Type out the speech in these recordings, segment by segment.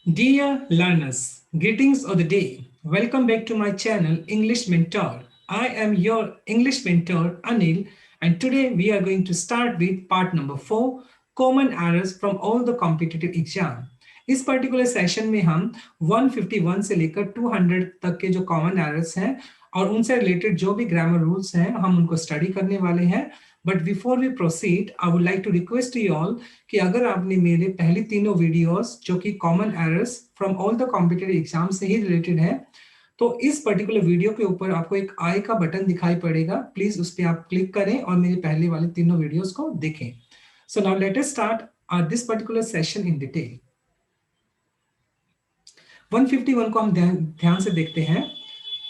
Dear learners, greetings of the day. Welcome back to my channel English Mentor. I am your English mentor Anil, and today we are going to start with part number 4, common errors from all the competitive exam. इस particular session में हम 151 से लेकर 200 तक के जो common errors हैं और उनसे रिलेटेड जो भी ग्रामर रूल्स हैं हम उनको स्टडी करने वाले हैं. But before we proceed I would like to request you all कि अगर आपने मेरे पहली तीनों वीडियोस जो कि common errors from all the competitive exam से ही रिलेटेड है, तो इस पर्टिकुलर वीडियो के ऊपर आपको एक आई का बटन दिखाई पड़ेगा. प्लीज उस पर आप क्लिक करें और मेरे पहले वाले तीनों वीडियोस को देखें. So now let us start this particular session in detail. 151 को हम ध्यान से देखते हैं.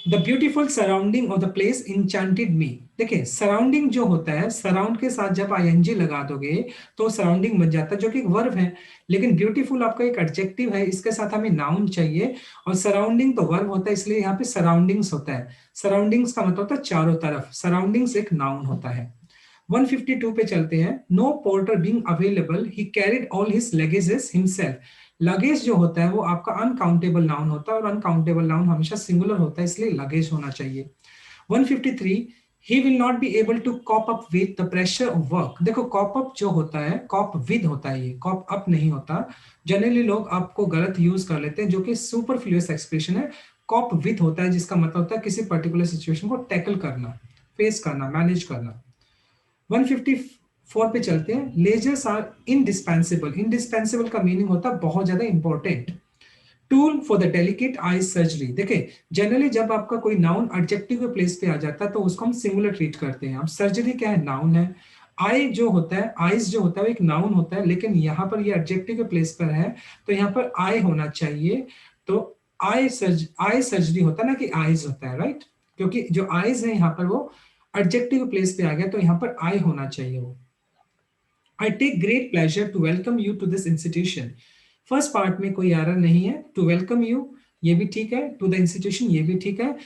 The beautiful surrounding of the place enchanted me. देखिए सराउंडिंग जो होता है, सराउंड के साथ जब आईएनजी लगा दोगे तो सराउंडिंग बन जाता है जो कि एक वर्ब है. लेकिन ब्यूटीफुल आपका एक एडजेक्टिव है, इसके साथ हमें नाउन चाहिए और सराउंडिंग तो वर्ब होता है, इसलिए यहाँ पे सराउंडिंग्स होता है. सराउंडिंग्स का मतलब होता है चारों तरफ, सराउंडिंग्स एक नाउन होता है. 152 पे चलते हैं. No porter being available he carried all his luggages himself. Luggage जो होता है वो आपका अनकाउंटेबल नाउन होता है और अनकाउंटेबल नाउन हमेशा सिंगुलर होता है, इसलिए लगेज होना चाहिए. 153 he will not be able to cope up with the pressure of work. देखो कॉप अप जो होता है, कॉप विद होता है, ये कॉप अप नहीं होता. जनरली लोग आपको गलत यूज कर लेते हैं, जो कि सुपरफ्लुअस एक्सप्रेशन है. कॉप विद होता है जिसका मतलब होता है किसी पर्टिकुलर सिचुएशन को टैकल करना, फेस करना, मैनेज करना. 154 पे चलते हैं. Lasers are indispensable. इंडिस्पेंसिबल का मीनिंग होता है बहुत ज्यादा important. Tool for the delicate eye surgery. देखिए जनरली जब आपका कोई नाउन एडजेक्टिव के प्लेस पे आ जाता है तो उसको हम सिंगुलर ट्रीट करते हैं. अब सर्जरी क्या है, नाउन है. आई जो होता है, आईज जो होता है वो एक नाउन होता है, लेकिन यहाँ पर ये एडजेक्टिव के प्लेस पर है तो यहाँ पर आई होना चाहिए. तो आई सर्जरी होता है ना कि आईज होता है, राइट. क्योंकि जो आईज है यहाँ पर वो एडजेक्टिव प्लेस पे आ गया तो यहाँ पर आई होना चाहिए वो. I take great pleasure to welcome you to this institution. First part में कोई एरर नहीं है. टू वेलकम यू ये भी ठीक है, टू द इंस्टीट्यूशन ये भी ठीक है,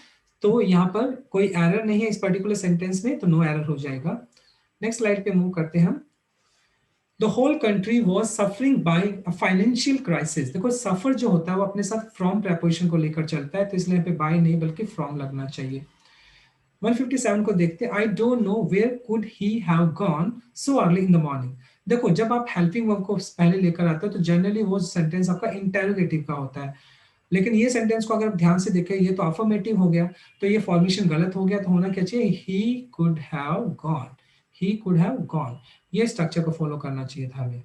तो यहाँ पर कोई एरर नहीं है इस पर्टिकुलर सेंटेंस में, तो नो एरर हो जाएगा. नेक्स्ट स्लाइड पे मूव करते हैं हम. The whole country was suffering by a financial crisis. देखो सफर जो होता है वो अपने साथ फ्रॉम प्रेपोजिशन को लेकर चलता है, तो इसलिए यहाँ पे बाय नहीं बल्कि फ्रॉम लगना चाहिए. 157 को देखते हैं. I don't know where could he have gone so early in the morning. देखो जब आप हेल्पिंग वर्ब को पहले लेकर आते हो तो जनरली वो सेंटेंस आपका इंटेरोगेटिव का होता है, लेकिन ये सेंटेंस को अगर आप ध्यान से देखें ये तो अफर्मेटिव हो गया, तो ये फॉर्मेशन गलत हो गया. तो होना क्या चाहिए, he could have gone, he could have gone. ये स्ट्रक्चर को फॉलो करना चाहिए था हमें.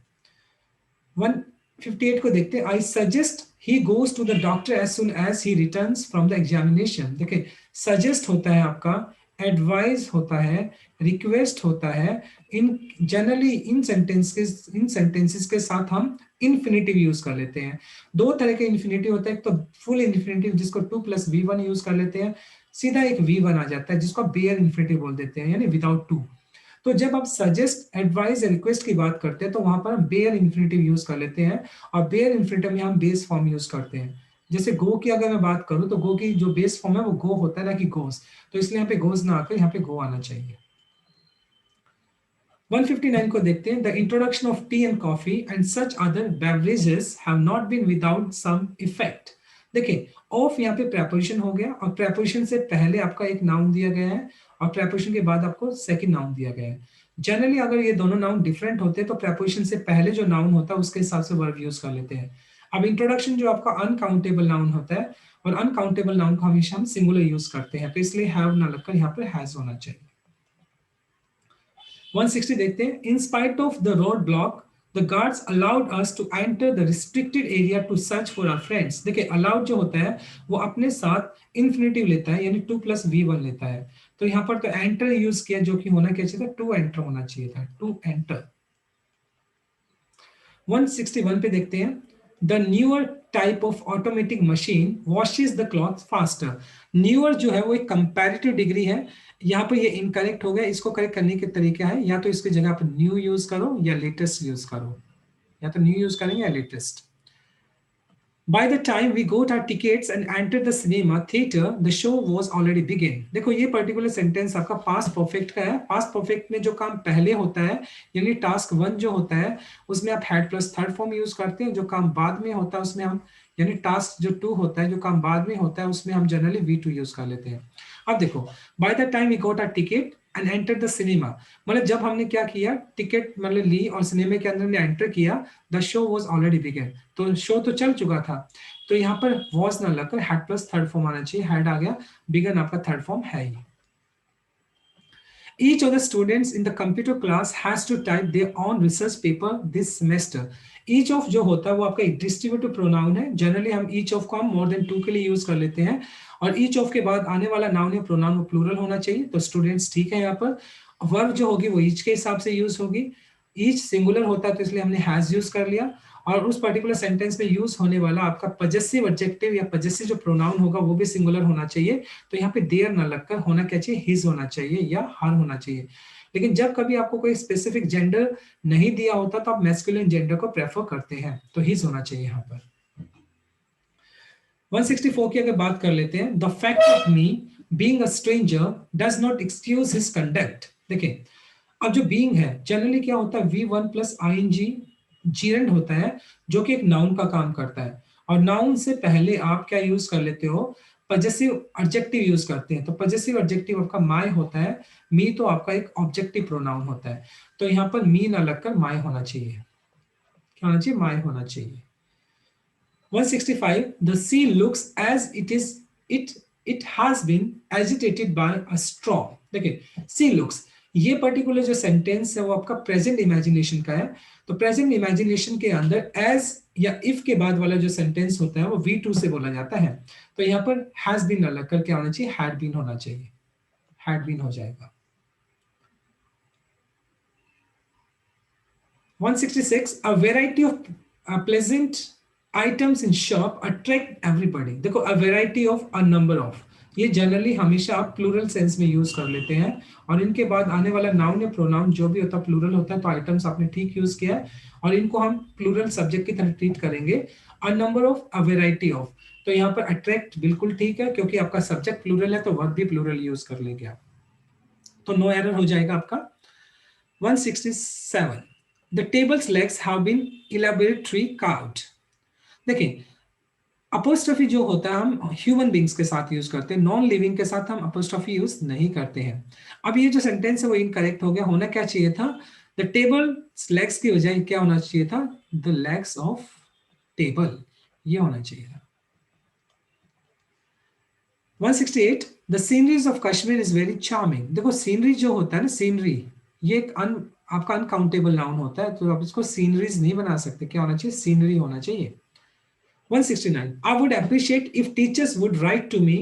158 को देखते हैं. I suggest he goes to the doctor as soon as he returns from the examination. देखिए सजेस्ट होता है आपका, एडवाइस होता है, रिक्वेस्ट होता है. इन जनरली इन सेंटेंसेस के साथ हम इन्फिनेटिव यूज कर लेते हैं. दो तरह के इन्फिनेटिव होता है, एक तो फुल इन्फिनेटिव जिसको 2+V1 यूज कर लेते हैं, सीधा एक V1 आ जाता है जिसको बेयर इन्फिनेटिव बोल देते हैं, यानी विदाउट टू. तो जब आप सजेस्ट, एडवाइस या रिक्वेस्ट की बात करते हैं तो वहां पर हम बेयर इन्फिनेटिव यूज कर लेते हैं, और बेयर इन्फिनेटिव में हम बेस फॉर्म यूज करते हैं. जैसे गो की अगर मैं बात करूं तो गो की जो बेस फॉर्म है वो गो होता है ना कि गोस, तो इसलिए यहाँ पे गोस ना आकर यहाँ पे गो आना चाहिए. 159 को देखते हैं. The introduction of tea and coffee and such other beverages have not been without some effect. देखिए ऑफ यहाँ पे प्रेपोजिशन हो गया और प्रेपोजिशन से पहले आपका एक नाउन दिया गया है और प्रेपोजिशन के बाद आपको सेकंड नाउन दिया गया है. जनरली अगर ये दोनों नाउन डिफरेंट होते तो प्रेपोजिशन से पहले जो नाउन होता है उसके हिसाब से वर्ब यूज कर लेते हैं. अब इंट्रोडक्शन जो आपका अनकाउंटेबल नाउन होता है और अनकाउंटेबल नाउन को हमेशा हम सिंगुलर यूज करते हैं, तो इसलिए हैव ना लगकर यहाँ पर हैज होना चाहिए. 160 देखते हैं. In spite of the road block the guards allowed us to enter the restricted area to search for our friends. देखिए अलाउड जो होता है वो अपने साथ इन्फिनेटिव लेता है, यानी 2+V1 लेता है. तो यहाँ पर तो एंटर यूज किया, जो कि होना क्या चाहिए था, टू एंटर होना चाहिए था, टू एंटर. 161 पे देखते हैं. The newer type of automatic machine washes the cloth faster. Newer जो है वो एक कंपैरेटिव डिग्री है, यहाँ पर ये इनकरेक्ट हो गया. इसको करेक्ट करने के तरीका है, या तो इसकी जगह पर न्यू यूज करो या लेटेस्ट यूज करो, या तो न्यू यूज करेंगे या latest. By the time we got our tickets and entered the cinema theater, the show was already begin. देखो ये पर्टिकुलर सेंटेंस आपका पास्ट परफेक्ट का है. पास्ट परफेक्ट में जो काम पहले होता है यानी टास्क वन जो होता है उसमें आप had plus third form use करते हैं. जो काम बाद में होता है उसमें हम यानी टास्क जो टू होता है जो काम बाद में होता है उसमें हम जनरली वी टू यूज कर लेते हैं. अब देखो by the time we got our ticket and enter the cinema, मतलब जब हमने क्या किया टिकट मतलब ली और सिनेमा के अंदर हमने एंटर किया, the show was already begun, तो शो तो चल चुका था. तो यहाँ पर वॉज ना लगकर हैड प्लस थर्ड फॉर्म आना चाहिए. हैड आ गया, बिगन आपका थर्ड फॉर्म है ही. Each of the students in the computer class has to type their own research paper this semester. Each of जो होता है वो आपका डिस्ट्रीब्यूटिव प्रोनाउन है. जनरली हम each of को हम मोर देन टू के लिए यूज कर लेते हैं और each of के बाद आने वाला नाउन या प्रोनाउन वो प्लूरल होना चाहिए. तो स्टूडेंट्स ठीक है. यहाँ पर वर्ब जो होगी वो each के हिसाब से यूज होगी. each सिंगुलर होता है तो इसलिए हमने हैज यूज कर लिया. और उस पर्टिकुलर सेंटेंस में यूज होने वाला आपका पजेसिव एडजेक्टिव या पजेसिव जो प्रोनाउन होगा वो भी सिंगुलर होना चाहिए. तो यहाँ पे देयर ना लगकर होना क्या चाहिए, हिज होना चाहिए या हर होना चाहिए. लेकिन जब कभी आपको कोई स्पेसिफिक जेंडर नहीं दिया होता तो आप मैस्कुलिन जेंडर को प्रेफर करते हैं, तो हिज होना चाहिए यहाँ पर. 164 की अगर बात कर लेते हैं, the fact of me being a stranger does not excuse his conduct. देखिए अब जो बीइंग है जनरली क्या होता है V1 प्लस आईएनजी जीरेंड होता है जो कि एक नाउन का काम करता है. और नाउन से पहले आप क्या यूज कर लेते हो, पजेसिव एडजेक्टिव यूज करते हैं. तो पजेसिव एडजेक्टिव आपका माय होता है. मी तो आपका एक ऑब्जेक्टिव प्रोनाउन होता है. तो यहाँ पर मी ना लगकर माय होना चाहिए. क्या होना चाहिए, माय होना चाहिए. 165 the sea looks as it has been agitated by a storm. देखिए sea looks ये पर्टिकुलर जो सेंटेंस है वो आपका प्रेजेंट इमेजिनेशन का है. तो प्रेजेंट इमेजिनेशन के अंदर एज या इफ के बाद वाला जो सेंटेंस होता है वो V2 से बोला जाता है. तो यहाँ पर हैज बीन अलग करके आना चाहिए, हैड बीन होना चाहिए. हैड बीन हो जाएगा. 166 a variety of pleasant items in shop attract everybody. देखो a variety of a number of ये जनरली हमेशा आप प्लूरल सेंस में यूज कर लेते हैं और इनके बाद आने वाला नाउन या प्रोनाउन जो भी होता है प्लूरल होता है. तो आइटम्स आपने ठीक यूज किया है और इनको हम प्लूरल सब्जेक्ट की तरह ट्रीट करेंगे. A number of, a variety of. तो यहाँ पर अट्रैक्ट बिल्कुल ठीक है क्योंकि आपका सब्जेक्ट प्लूरल है तो वर्ब भी प्लूरल यूज कर लेंगे आप. तो नो एरर हो जाएगा आपका. 167 the table's legs have been elaborately carved. देखिए अपोस्ट्रोफी जो होता है हम ह्यूमन बींग्स के साथ यूज करते हैं, नॉन लिविंग के साथ हम अपोस्ट्रोफी यूज नहीं करते हैं. अब ये जो सेंटेंस है वो इनकरेक्ट हो गया. होना क्या चाहिए था, द टेबल लेग्स की बजाय क्या होना चाहिए था, द लेग्स ऑफ टेबल, ये होना चाहिए था. 168 the sceneries of Kashmir is very charming. देखो सीनरी जो होता है ना, सीनरी ये एक आपका अनकाउंटेबल नाउन होता है तो आप इसको सीनरीज नहीं बना सकते. क्या होना चाहिए, सीनरी होना चाहिए. 169 I would appreciate if teachers would write to me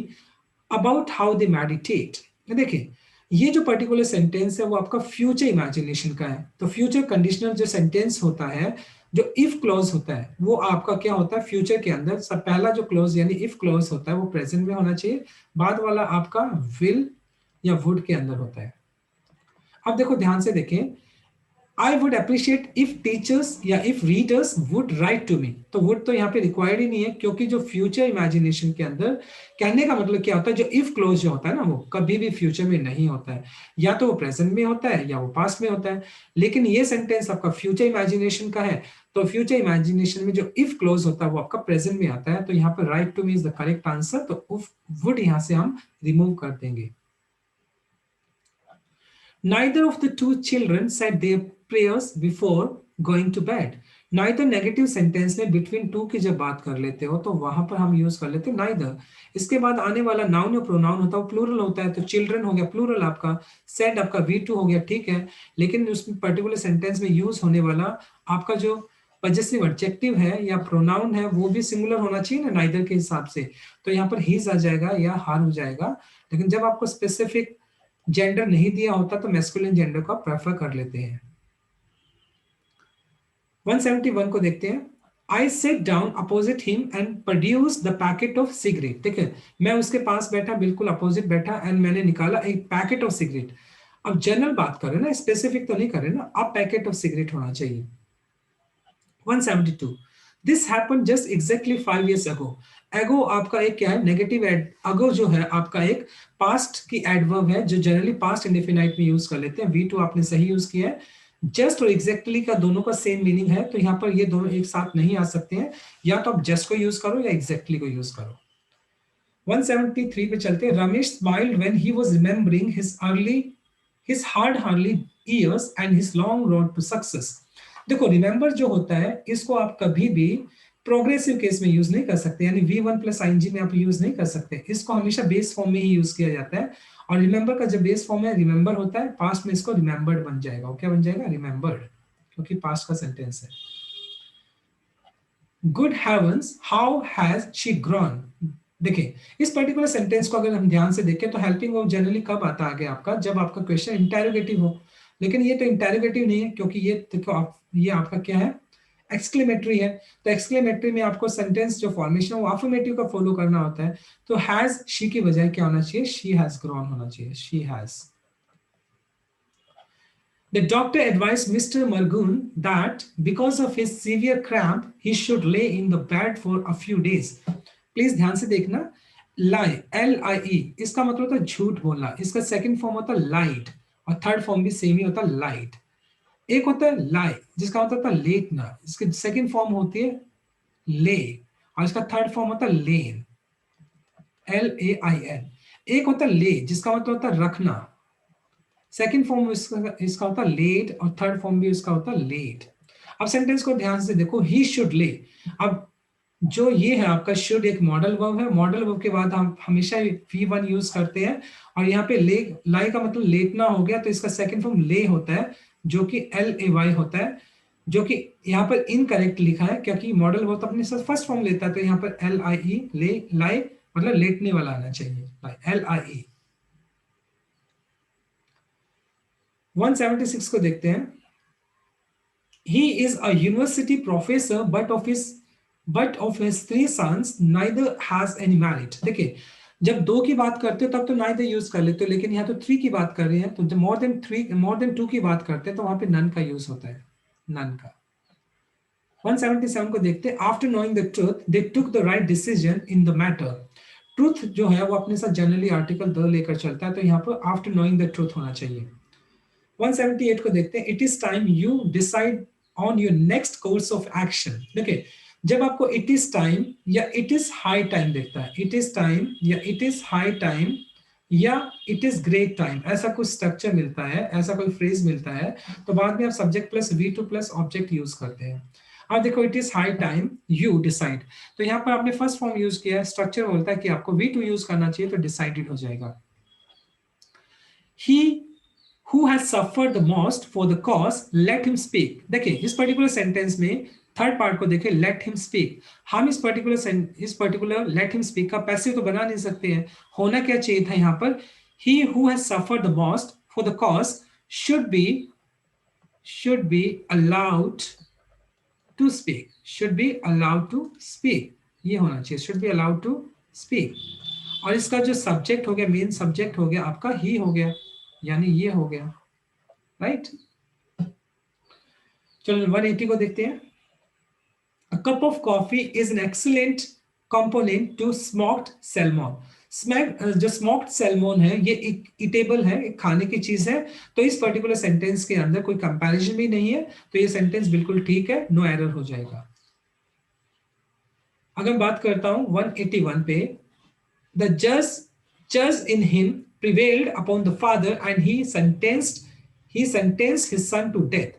about how they meditate. देखिए ये जो पर्टिकुलर सेंटेंस है वो आपका फ्यूचर इमेजिनेशन का है. तो फ्यूचर कंडीशनल जो सेंटेंस होता है, जो इफ क्लॉज होता है वो आपका क्या होता है फ्यूचर के अंदर. सब पहला जो क्लॉज यानी इफ क्लॉज होता है वो प्रेजेंट में होना चाहिए. बाद वाला आपका विल या वुड के अंदर होता है. अब देखो ध्यान से देखें, I would appreciate if teachers या if readers would write to me. तो would तो यहाँ पे रिक्वायर्ड ही नहीं है क्योंकि जो फ्यूचर इमेजिनेशन के अंदर कहने का मतलब क्या होता है, जो इफ क्लोज जो होता है ना वो कभी भी फ्यूचर में नहीं होता है. या तो वो प्रेजेंट में होता है या वो पास्ट में होता है. लेकिन ये सेंटेंस आपका फ्यूचर इमेजिनेशन का है तो फ्यूचर इमेजिनेशन में जो इफ क्लोज होता है वो आपका प्रेजेंट में आता है. तो यहाँ पर right to me is the correct answer. तो वुड यहाँ से हम रिमूव कर देंगे. Neither of the two children said their prayers before going to bed. Neither negative sentence में बिटवीन टू की जब बात कर लेते हो तो वहां पर हम यूज कर लेते हैं neither. इसके बाद आने वाला नाउन या प्रोनाउन होता है वो प्लूरल होता है. तो चिल्ड्रन हो गया प्लूरल आपका, सेड आपका V2 हो गया, ठीक है. लेकिन उस पर्टिकुलर सेंटेंस में यूज होने वाला आपका जो पजेसिव एडजेक्टिव है या प्रोनाउन है वो भी सिंगुलर होना चाहिए ना नाइदर के हिसाब से. तो यहाँ पर हीज आ जाएगा या हार हो जाएगा. लेकिन जब आपको स्पेसिफिक जेंडर नहीं दिया होता तो मैस्कुलिन जेंडर को प्रेफर कर लेते हैं. 171 को देखते हैं. I sat down opposite him and produced the packet of cigarette. देखिए मैं उसके पास बैठा, बिल्कुल अपोजिट बैठा एंड मैंने निकाला एक पैकेट ऑफ सिगरेट. अब जनरल बात करें ना, स्पेसिफिक तो नहीं करें ना, अब पैकेट ऑफ सिगरेट होना चाहिए. 172 this happen just exactly 5 years ago. एगो आपका एक क्या है, नेगेटिव एड, अगो जो है आपका एक पास्ट की एडवर्ब है जो जनरली पास्ट इंडेफिनाइट में यूज कर लेते हैं। V2 आपने सही यूज किया है। जस्ट और एग्जैक्टली का दोनों का सेम मीनिंग है, तो यहाँ पर ये दोनों एक साथ नहीं आ सकते हैं, या तो आप जस्ट को यूज करो या एग्जैक्टली को यूज करो। 173 पे चलते हैं। Ramesh smiled when he was remembering his hard early years and his long road to success. देखो रिमेंबर जो होता है इसको आप कभी भी प्रोग्रेसिव केस में यूज नहीं कर सकते, यानी V1 प्लस ING में आप यूज नहीं कर सकते, इसको हमेशा बेस फॉर्म में ही यूज किया जाता है। और रिमेंबर का जब बेस फॉर्म है रिमेंबर होता है, पास्ट में इसको रिमेंबर्ड बन जाएगा। क्या बन जाएगा? रिमेंबर्ड, क्योंकि पास्ट का सेंटेंस है। Good heavens how has she grown. देखिए इस पर्टिकुलर सेंटेंस को अगर हम ध्यान से देखें तो हेल्पिंग वर्ब जनरली कब आता है आगे आपका, जब आपका क्वेश्चन इंटेरोगेटिव हो। लेकिन ये तो इंटेरोगेटिव नहीं है, क्योंकि ये देखो आप, ये आपका क्या है, एक्सक्लेमेटरी है। तो एक्सक्लेमेटरी में आपको सेंटेंस जो फॉर्मेशन है वो अफर्मेटिव का फॉलो करना होता है। तो हैज शी की बजाय क्या होना चाहिए? शी हैज ग्रोन होना चाहिए, she has. The doctor advised Mr. Margun that because of his severe cramp, he should lay in the bed for a few days. Please ध्यान से देखना, लाई LIE इसका मतलब होता है झूठ बोलना, इसका सेकंड फॉर्म होता है लाइट, और थर्ड फॉर्म भी सेम ही होता है लाइट। एक होता है लाई जिसका मतलब होता है लेटना, इसकी सेकंड फॉर्म होती है ले, और इसका थर्ड फॉर्म होता है लेन, LAIN। एक होता है ले जिसका मतलब होता है रखना, सेकंड फॉर्म इसका होता है लेट, और थर्ड फॉर्म भी इसका होता है लेट। अब सेंटेंस को ध्यान से देखो, ही शुड ले। अब जो ये है आपका शुड एक मॉडल वर्ब है, मॉडल वर्ब के बाद हम हमेशा V1 यूज करते हैं, और यहाँ पे ले लाई का मतलब लेटना हो गया, तो इसका सेकंड फॉर्म ले होता है जो कि LAY होता है, जो कि यहाँ पर इनकरेक्ट लिखा है क्योंकि मॉडल वर्ब तो अपने फर्स्ट फॉर्म लेता है, तो यहाँ पर LIE ले लाई मतलब लेटने वाला आना चाहिए, LIE। 176 को देखते हैं। He is a university professor, but of his 3 sons, neither has any merit. देखिए जब 2 की बात करते हो तब तो neither यूज कर लेते हो, लेकिन यहाँ तो 3 की बात कर रहे हैं, तो जब more than 2 की बात करते हैं तो वहां पे none का यूज होता है, none का। 177 को देखते हैं। After knowing the truth, they took the right decision in the matter. Truth जो है वो अपने साथ जनरली आर्टिकल द लेकर चलता है, तो यहाँ पर आफ्टर नोइंग द ट्रूथ होना चाहिए। 178 को देखते हैं। It is time you decide on your next course of action. देखिए जब आपको इट इज टाइम या इट इज हाई टाइम देखता है, इट इज टाइम या इट इज हाई टाइम या इट इज ग्रेट टाइम, ऐसा कुछ स्ट्रक्चर मिलता है, ऐसा कोई फ्रेज मिलता है, तो बाद में आप subject plus V2 plus object use करते हैं। अब देखो it is high time you decide, तो यहाँ पर आपने फर्स्ट फॉर्म यूज किया है, स्ट्रक्चर बोलता है कि आपको V2 यूज करना चाहिए, तो डिसाइडेड हो जाएगा। ही who has suffered the most for the cause, let him speak। देखिए इस पर्टिकुलर सेंटेंस में थर्ड पार्ट को देखिए, let him speak। हम इस पर्टिकुलर let him speak का पैसिव तो बना नहीं सकते हैं, होना क्या चाहिए था यहाँ पर, he who has suffered the most for the cause should be allowed to speak, should be allowed to speak, ये होना चाहिए, should be allowed to speak। और इसका जो सब्जेक्ट हो गया, मेन सब्जेक्ट हो गया आपका ही हो गया, यानी ये हो गया, राइट। चलो 180 को देखते हैं। A cup of coffee is an excellent component to smoked salmon। जो स्मोक्ड सैल्मोन है ये एक ईटेबल है, एक खाने की चीज है, तो इस पर्टिकुलर सेंटेंस के अंदर कोई कंपैरिजन भी नहीं है, तो ये सेंटेंस बिल्कुल ठीक है, नो एरर हो जाएगा। अगर बात करता हूं 181 पे, the judge in him prevailed upon the father and he sentenced his son to death।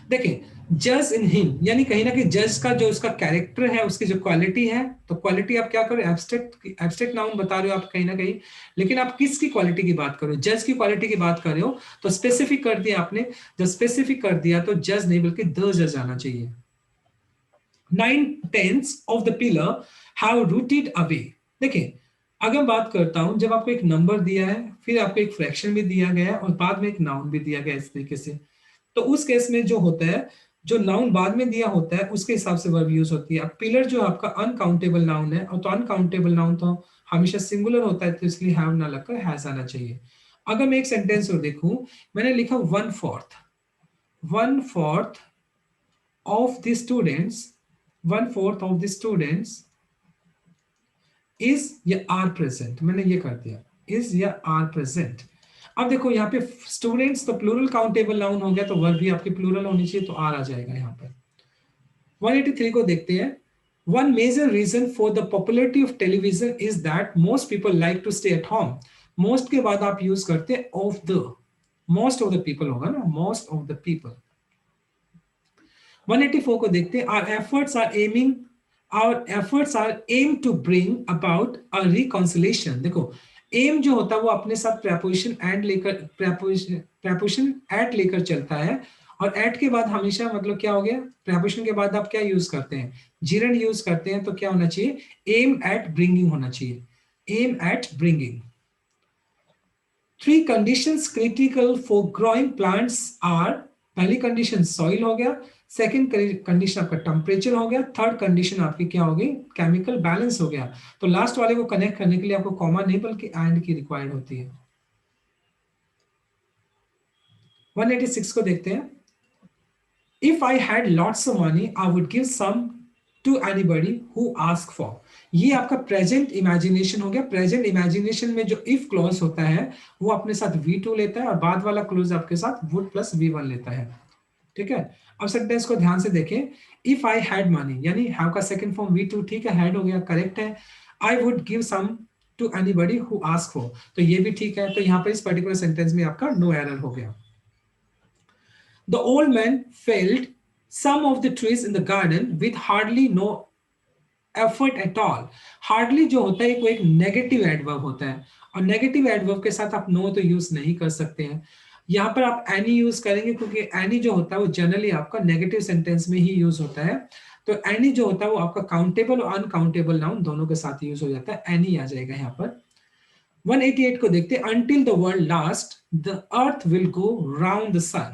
देखिए जज इन हिम यानी कहीं ना कहीं जज का जो उसका कैरेक्टर है, उसकी जो क्वालिटी है, तो क्वालिटी आप क्या करो, एब्स्ट्रैक्ट नाउन बता रहे हो आप कहीं ना कहीं, लेकिन आप किसकी क्वालिटी की बात करो, जज की क्वालिटी की बात कर रहे हो, तो स्पेसिफिक कर दिया आपने, जब स्पेसिफिक कर दिया तो जज नहीं बल्कि द जज आना चाहिए। 9/10 of the pillar have rooted away. देखिए अगर बात करता हूं, जब आपको एक नंबर दिया है, फिर आपको एक फ्रैक्शन भी दिया गया है, और बाद में एक नाउन भी दिया गया है इस तरीके से, तो उस केस में जो होता है, जो नाउन बाद में दिया होता है उसके हिसाब से वर्ब यूज होती है। अब पिलर जो आपका अनकाउंटेबल नाउन है, और तो अनकाउंटेबल नाउन तो हमेशा सिंगुलर होता है, तो इसलिए हैव ना लगकर हैज आना चाहिए। अगर मैं एक सेंटेंस को देखूं, मैंने लिखा 1/4 of the students 1/4 of the students is या आर प्रेजेंट, मैंने ये कर दिया इज या आर प्रेजेंट। अब देखो यहाँ पे स्टूडेंट्स तो प्लूरल काउंटेबल नाउन हो गया, तो वर्ब भी आपकी प्लूरल होनी चाहिए, तो आर आ जाएगा यहाँ पर। 183 को देखते हैं। One major reason for the popularity of television is that most people like to stay at home. Most के बाद आप यूज करते हैं of the, most of the people होगा ना, मोस्ट ऑफ द पीपल। 184 को देखते हैं। Our efforts are aim to bring about a reconciliation. देखो एम जो होता है वो अपने साथ प्रेपोजिशन एंड लेकर, प्रेपोजिशन एट लेकर चलता है, और एट के बाद हमेशा मतलब क्या हो गया, प्रेपोजिशन के बाद आप क्या यूज करते हैं, जिरन यूज करते हैं, तो क्या होना चाहिए, एम एट ब्रिंगिंग होना चाहिए, aim at bringing. 3 conditions critical for growing plants are, पहली कंडीशन सॉइल हो गया, सेकंड कंडीशन आपका टेम्परेचर हो गया, थर्ड कंडीशन आपकी क्या होगी, केमिकल बैलेंस हो गया। तो लास्ट वाले को कनेक्ट करने के लिए आपको कॉमा नहीं बल्कि एंड की रिक्वायर्ड होती है। 186 को देखते हैं। If I had lots of money I would give some to anybody who ask for. ये आपका प्रेजेंट इमेजिनेशन हो गया। प्रेजेंट इमेजिनेशन में जो इफ क्लॉज होता है वो अपने साथ V2 लेता है, और बाद वाला क्लॉज आपके साथ वुड प्लस V1 लेता है। ठीक है, अब सेंटेंस को ध्यान से देखें। इफ आई हैड मनी, यानी हैव का सेकंड फॉर्म V2, ठीक है, हैड हो गया, करेक्ट है। I would give some to anybody who ask for, तो ये भी ठीक है। तो यहाँ पर इस पर्टिकुलर सेंटेंस में आपका नो एरर हो गया। The old man felled some of the trees in the garden with hardly no effort at all. Hardly जो होता है वो एक नेगेटिव एडवर्ब होता है, और नेगेटिव एडवर्ब के साथ आप नो तो यूज नहीं कर सकते हैं। यहाँ पर आप एनी यूज करेंगे, क्योंकि एनी जो होता है वो जनरली आपका नेगेटिव सेंटेंस में ही यूज होता है। तो एनी जो होता है वो आपका काउंटेबल और अनकाउंटेबल नाउन दोनों के साथ यूज हो जाता है, एनी आ जाएगा यहाँ पर। 188 को देखते हैं। Until the world lasts, the earth will go round the sun.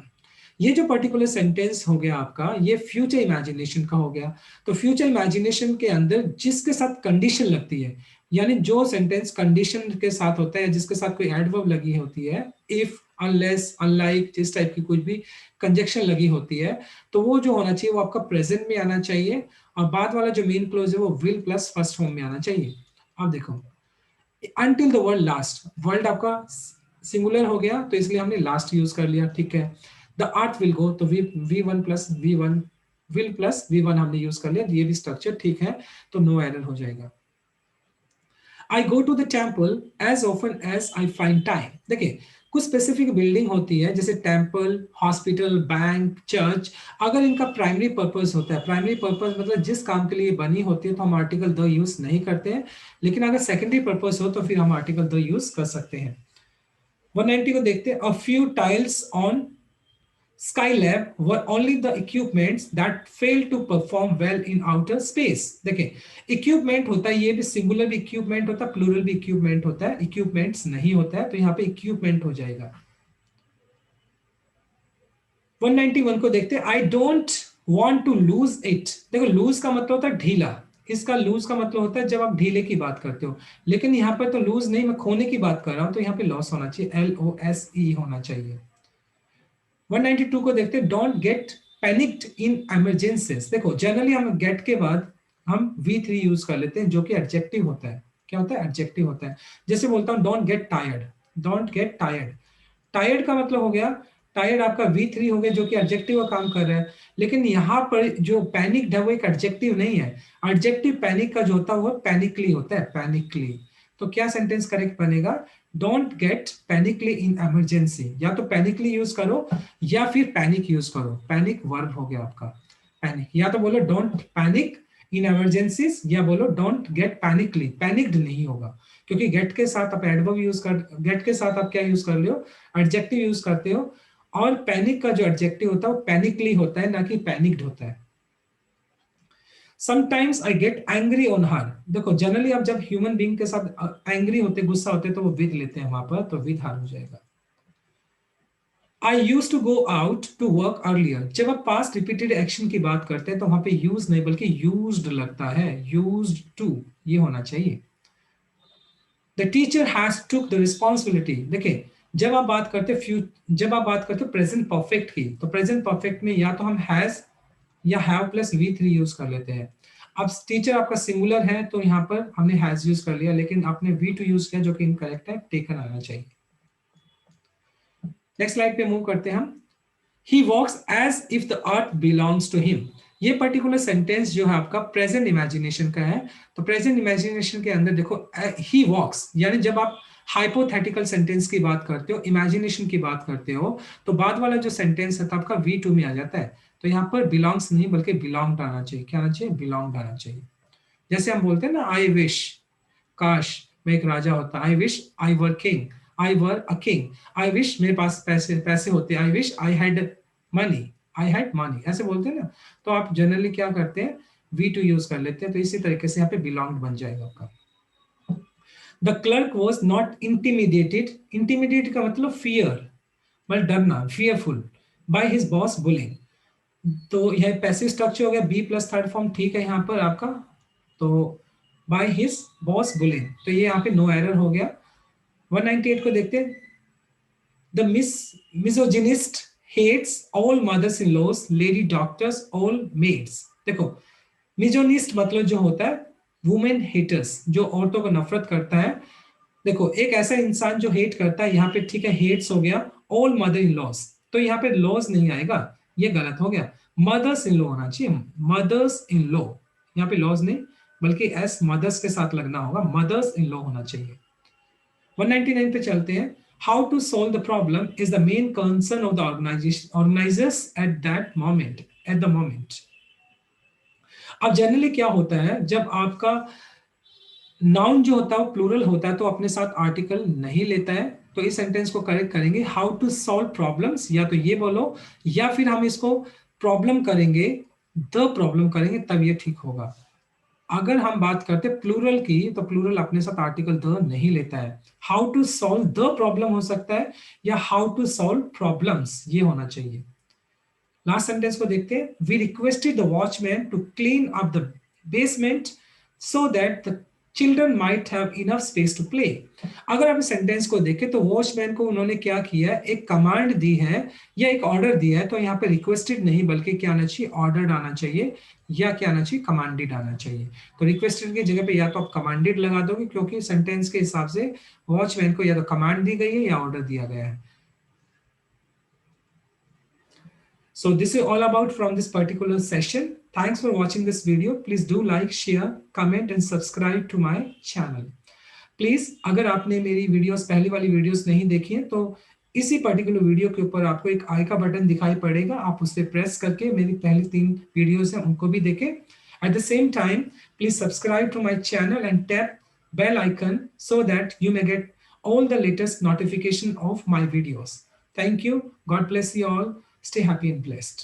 ये जो पर्टिकुलर सेंटेंस हो गया आपका, ये फ्यूचर इमेजिनेशन का हो गया। तो फ्यूचर इमेजिनेशन के अंदर जिसके साथ कंडीशन लगती है, यानी जो सेंटेंस कंडीशन के साथ होता है, जिसके साथ कोई एडवर्ब लगी होती है, इफ, अनलेस, अनलाइक, जिस टाइप की कुछ भी कंजक्शन लगी होती है, तो वो जो होना चाहिए वो आपका प्रेजेंट में आना चाहिए, और बाद वाला जो मेन क्लोज है वो विल प्लस फर्स्ट फॉर्म में आना चाहिए। अब देखो, until the world last, world आपका सिंगुलर हो गया, तो इसलिए हमने लास्ट यूज कर लिया, ठीक है। द अर्थ विल गो, तो V1 plus V1, will plus V1 हमने यूज कर लिया, ये भी स्ट्रक्चर ठीक है, तो नो एरर हो जाएगा। I go to the temple as often as I find time। देखिए कुछ स्पेसिफिक बिल्डिंग होती है, जैसे टेम्पल, हॉस्पिटल, बैंक, चर्च, अगर इनका प्राइमरी पर्पस होता है, प्राइमरी पर्पस मतलब जिस काम के लिए बनी होती है, तो हम आर्टिकल द यूज नहीं करते हैं, लेकिन अगर सेकेंडरी पर्पस हो तो फिर हम आर्टिकल द यूज कर सकते हैं। 190 को देखते हैं। A few tiles on Skylab were only the equipments that failed to perform well in outer space। देखिए इक्विपमेंट होता है, ये भी सिंगुलर भी इक्विपमेंट होता है, प्लूरल भी इक्विपमेंट होता है, इक्विपमेंट्स नहीं होता है, तो यहाँ पे इक्विपमेंट हो जाएगा। 191 को देखते हैं। I don't want to lose it. देखो लूज का मतलब होता है ढीला, इसका लूज का मतलब होता है जब आप ढीले की बात करते हो, लेकिन यहाँ पर तो लूज नहीं, मैं खोने की बात कर रहा हूं, तो यहाँ पे लॉस होना चाहिए, LOSE होना चाहिए। 192 को देखते हैं। Don't get panicked in emergencies. देखो जनरली हम गेट के बाद हम V3 यूज कर लेते हैं, जो कि एडजेक्टिव होता है। क्या होता है, एडजेक्टिव होता है। जैसे बोलता हूं don't get tired, don't get tired, tired का मतलब हो गया, टायर्ड आपका V3 हो गया, जो कि एडजेक्टिव का काम कर रहा है। लेकिन यहाँ पर जो पैनिक्ड है वो एक एडजेक्टिव नहीं है, एडजेक्टिव पैनिक का जो होता है वो पैनिकली होता है, पैनिकली। तो क्या सेंटेंस करेक्ट बनेगा, डोंट गेट पैनिकली इन इमरजेंसी, या तो पैनिकली यूज करो या फिर पैनिक यूज करो, पैनिक वर्ब हो गया आपका, पैनिक। या तो बोलो डोंट पैनिक इन इमरजेंसीज, या बोलो डोंट गेट पैनिकली, पैनिक्ड नहीं होगा, क्योंकि गेट के साथ आप एडवर्ब यूज कर, गेट के साथ आप क्या यूज कर रहे हो, एडजेक्टिव यूज करते हो, और पैनिक का जो एडजेक्टिव होता है वो पैनिकली होता है, ना कि पैनिक्ड होता है। Sometimes I get angry on her. देखो जनरली आप जब ह्यूमन बीइंग के साथ एंग्री होते, गुस्सा होते, तो वो विद लेते हैं वहां पर, तो विद हर हो जाएगा। I use to go out to work earlier. जब आप पास्ट रिपीटेड एक्शन की बात करते हैं तो वहां पे यूज नहीं बल्कि यूज्ड लगता है, यूज्ड टू ये होना चाहिए। The teacher has took the responsibility. देखिए जब आप बात करते जब आप बात करते प्रेजेंट परफेक्ट की, तो प्रेजेंट परफेक्ट में या तो हम हैज या हैव प्लस V3 यूज कर लेते हैं। अब टीचर आपका सिंगुलर है तो यहाँ पर हमने हैज यूज कर लिया, लेकिन आपने वी टू यूज किया जो कि इनकरेक्ट है, टेकन आना चाहिए। नेक्स्ट स्लाइड पे मूव करते हैं हम। He walks as if the earth belongs to him। ये पर्टिकुलर सेंटेंस जो है आपका प्रेजेंट इमेजिनेशन का है। तो प्रेजेंट इमेजिनेशन के अंदर देखो ही वॉक्स, यानी जब आप हाइपोथेटिकल सेंटेंस की बात करते हो, इमेजिनेशन की बात करते हो, तो बाद वाला जो सेंटेंस है तो आपका वी टू में आ जाता है। तो यहाँ पर बिलोंग्स नहीं बल्कि बिलोंग्ड आना चाहिए। क्या आना चाहिए? बिलोंग्ड आना चाहिए। जैसे हम बोलते हैं ना, आई विश, काश मैं एक राजा होता, I wish I were king, I were a king, I wish मेरे पास पैसे पैसे होते, I wish I had money, I had money, ऐसे बोलते हैं ना। तो आप जनरली क्या करते हैं? वी टू यूज कर लेते हैं। तो इसी तरीके से यहाँ पे बिलोंग्ड बन जाएगा आपका। The clerk was not intimidated, intimidate का मतलब फियर, मतलब डरना, fearful, by his boss bullying. तो यह पैसिव स्ट्रक्चर हो गया, बी प्लस थर्ड फॉर्म, ठीक है यहाँ पर आपका। तो बाय हिज बॉस बुलिंग, तो ये यहाँ पे नो एरर हो गया। 198 को देखते हैं। The misogynist hates all mothers in laws, lady doctors, all maids. देखो मिजोनिस्ट मतलब जो होता है वुमेन हेटर्स, जो औरतों को नफरत करता है। देखो एक ऐसा इंसान जो हेट करता है, यहाँ पे ठीक है हेट्स हो गया, ऑल मदर इन लॉज, तो यहाँ पे लॉज नहीं आएगा, ये गलत हो गया, मदर्स इन लॉ होना चाहिए, मदर्स इन लॉ, यहाँ पे लॉज नहीं बल्कि एस मदर्स के साथ लगना होगा, मदर्स इन लॉ होना चाहिए। 199 पे चलते हैं। How to solve the problem is the main concern of the organisers at that moment, at the moment. अब जनरली क्या होता है, जब आपका नाउन जो होता है वो प्लूरल होता है तो अपने साथ आर्टिकल नहीं लेता है। तो इस सेंटेंस को करेक्ट करेंगे, हाउ टू सॉल्व प्रॉब्लम्स, या तो ये बोलो या फिर हम इसको प्रॉब्लम करेंगे, द प्रॉब्लम करेंगे, तब ये ठीक होगा। अगर हम बात करते प्लूरल की तो प्लूरल अपने साथ आर्टिकल द नहीं लेता है। How to solve the problem हो सकता है या हाउ टू सॉल्व प्रॉब्लम्स ये होना चाहिए। लास्ट सेंटेंस को देखते हैं। We requested the watchman to clean up the basement so that the children might have enough space to play. अगर आप इस सेंटेंस को देखें तो वॉचमैन को उन्होंने क्या किया, एक कमांड दी है या एक ऑर्डर दिया है। तो यहाँ पे रिक्वेस्टेड नहीं बल्कि क्या आना चाहिए, ऑर्डर्ड आना चाहिए, या क्या आना चाहिए, कमांडेड आना चाहिए। तो रिक्वेस्टेड की जगह पे या तो आप कमांडेड लगा दोगे क्योंकि सेंटेंस के हिसाब से वॉचमैन को या तो कमांड दी गई है या ऑर्डर दिया गया है। So this is all about from this particular session. Thanks for watching this video. Please do like, share, comment and subscribe to my channel. Please अगर आपने मेरी वीडियोस, पहली वाली वीडियोस नहीं देखी है तो इसी पर्टिकुलर वीडियो के ऊपर आपको एक आई का बटन दिखाई पड़ेगा, आप उस पर प्रेस करके मेरी पहली 3 वीडियोस हैं उनको भी देखें। At the same time please subscribe to my channel and tap bell icon so that you may get all the latest notification of my videos. Thank you. God bless you all. Stay happy and blessed.